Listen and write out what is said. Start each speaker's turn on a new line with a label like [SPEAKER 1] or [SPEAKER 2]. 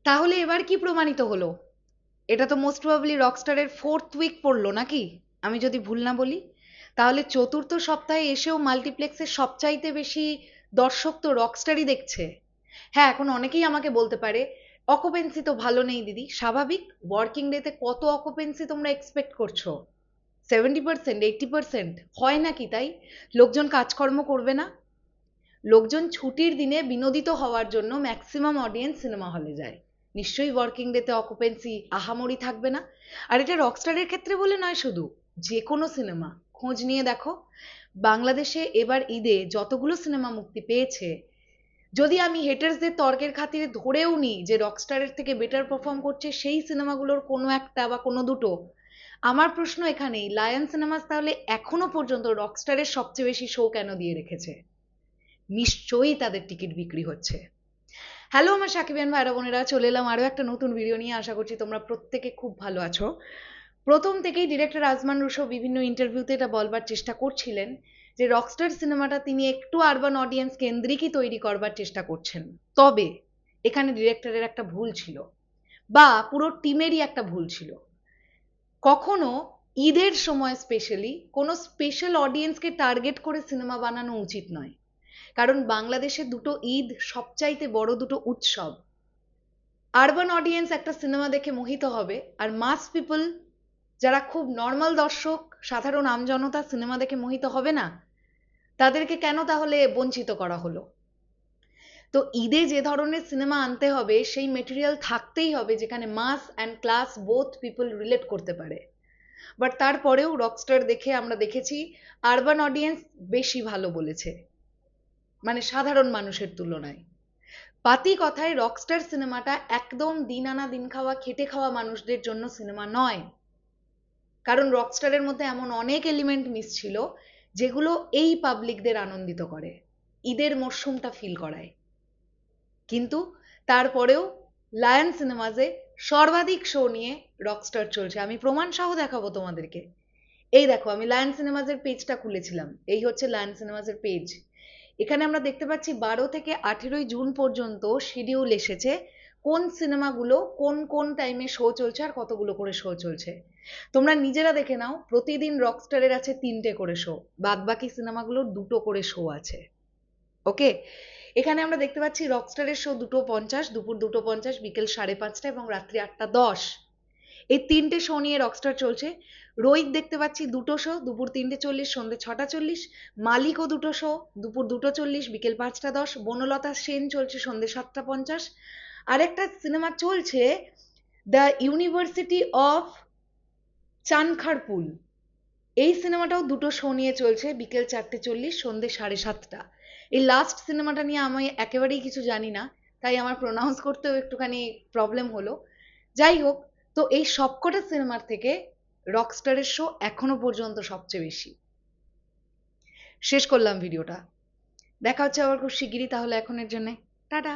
[SPEAKER 1] তাহলে এবার কি প্রমাণিত হলো? এটা তো মোস্ট প্রবাবলি রকস্টারের 4th উইক পড়লো নাকি, আমি যদি ভুল না বলি। তাহলে চতুর্থ সপ্তাহে এসেও মাল্টিপ্লেক্সের সবচাইতে বেশি দর্শক তো রকস্টারই দেখছে। হ্যাঁ, এখন অনেকেই আমাকে বলতে পারে অকুপেন্সি তো ভালো নেই দিদি। স্বাভাবিক, ওয়ার্কিং ডেতে কত অকুপেন্সি তোমরা এক্সপেক্ট করছো? 70%, 80% হয় নাকি তাই? লোকজন কাজকর্ম করবে না? লোকজন ছুটির দিনে বিনোদিত হওয়ার জন্য ম্যাক্সিমাম অডিয়েন্স সিনেমা হলে যায়। নিশ্চয়ই ওয়ার্কিং ডেতে অকুপেন্সি আহামরি থাকবে না। আর এটা রকস্টারের ক্ষেত্রে বলে নয়, শুধু যে কোনো সিনেমা খোঁজ নিয়ে দেখো। বাংলাদেশে এবার ঈদে যতগুলো সিনেমা মুক্তি পেয়েছে, যদি আমি হেটার্সদের তর্কের খাতিরে ধরেও নিই যে রকস্টারের থেকে বেটার পারফর্ম করছে সেই সিনেমাগুলোর কোনো একটা বা কোনো দুটো, আমার প্রশ্ন এখানেই, লায়ন সিনেমাস তাহলে এখনো পর্যন্ত রকস্টারের সবচেয়ে বেশি শো কেন দিয়ে রেখেছে? নিশ্চয়ই তাদের টিকিট বিক্রি হচ্ছে। হ্যালো আমার সাকিবিয়ান ভাইরা বোনেরা, চলে এলাম আরও একটা নতুন ভিডিও নিয়ে। আশা করছি তোমরা প্রত্যেকে খুব ভালো আছো। প্রথম থেকেই ডিরেক্টর আজমান রুশো বিভিন্ন ইন্টারভিউতে এটা বলবার চেষ্টা করছিলেন যে রকস্টার সিনেমাটা তিনি একটু আরবান অডিয়েন্স কেন্দ্রিকই তৈরি করবার চেষ্টা করছেন। তবে এখানে ডিরেক্টরের একটা ভুল ছিল, বা পুরো টিমেরই একটা ভুল ছিল। কখনো ঈদের সময় স্পেশালি কোনো স্পেশাল অডিয়েন্সকে টার্গেট করে সিনেমা বানানো উচিত নয়। কারণ বাংলাদেশে দুটো ঈদ সবচাইতে বড় দুটো উৎসব। আরবান অডিয়েন্স একটা সিনেমা দেখে মোহিত হবে, আর মাস পিপল যারা খুব নর্মাল দর্শক, সাধারণ আমজনতা সিনেমা দেখে মোহিত হবে না? তাদেরকে কেন তাহলে বঞ্চিত করা হলো? তো ঈদে যে ধরনের সিনেমা আনতে হবে সেই মেটেরিয়াল থাকতেই হবে যেখানে mass and class both people relate করতে পারে। বাট তারপরেও রকস্টার দেখে আমরা দেখেছি আরবান অডিয়েন্স বেশি ভালো বলেছে, মানে সাধারণ মানুষের তুলনায়। পাতি কথায় রকস্টার সিনেমাটা একদম দিন আনা দিন খাওয়া খেটে খাওয়া মানুষদের জন্য সিনেমা নয়। কারণ রকস্টারের মধ্যে এমন অনেক এলিমেন্ট মিস ছিল যেগুলো এই পাবলিকদের আনন্দিত করে, ঈদের মরশুমটা ফিল করায়। কিন্তু তারপরেও লায়ন সিনেমাজে সর্বাধিক শো নিয়ে রকস্টার চলছে। আমি প্রমাণ সহ দেখাবো তোমাদেরকে। এই দেখো, আমি লায়ন সিনেমাজের পেজটা খুলেছিলাম, এই হচ্ছে লায়ন সিনেমাজের পেজ। এখানে আমরা দেখতে পাচ্ছি 12 থেকে 18 জুন পর্যন্ত শিডিউল এসেছে কোন সিনেমাগুলো কোন কোন টাইমে শো চলছে আর কতগুলো করে শো চলছে। তোমরা নিজেরা দেখে নাও, প্রতিদিন রকস্টারের আছে 3টে করে শো, বাদ বাকি সিনেমাগুলোর 2টো করে শো আছে। ওকে, এখানে আমরা দেখতে পাচ্ছি রকস্টারের শো 2:50, দুপুর 2:50, বিকেল 5:30 এবং রাত্রি 8:10। এই 3টে শো নিয়ে রকস্টার চলছে। রোহিত দেখতে পাচ্ছি 2টো শো, দুপুর 3:40, সন্ধ্যে 6:40। মালিকও 2টো শো, দুপুর 2:40, বিকেল 5:10। বনলতা সেন চলছে সন্ধ্যে 7:50। আর একটা সিনেমা চলছে দ্য ইউনিভার্সিটি অফ চানখারপুল, এই সিনেমাটাও 2টো শো নিয়ে চলছে, বিকেল 4:40, সন্ধ্যে 7:30। এই লাস্ট সিনেমাটা নিয়ে আমি একেবারেই কিছু জানি না, তাই আমার প্রোনাউন্স করতেও একটুখানি প্রবলেম হলো। যাই হোক, তো এই সবকটা সিনেমার থেকে রকস্টারের শো এখনো পর্যন্ত সবচেয়ে বেশি। শেষ করলাম ভিডিওটা, দেখা হচ্ছে আবার খুব শিগগিরই, তাহলে এখনের জন্য টাটা।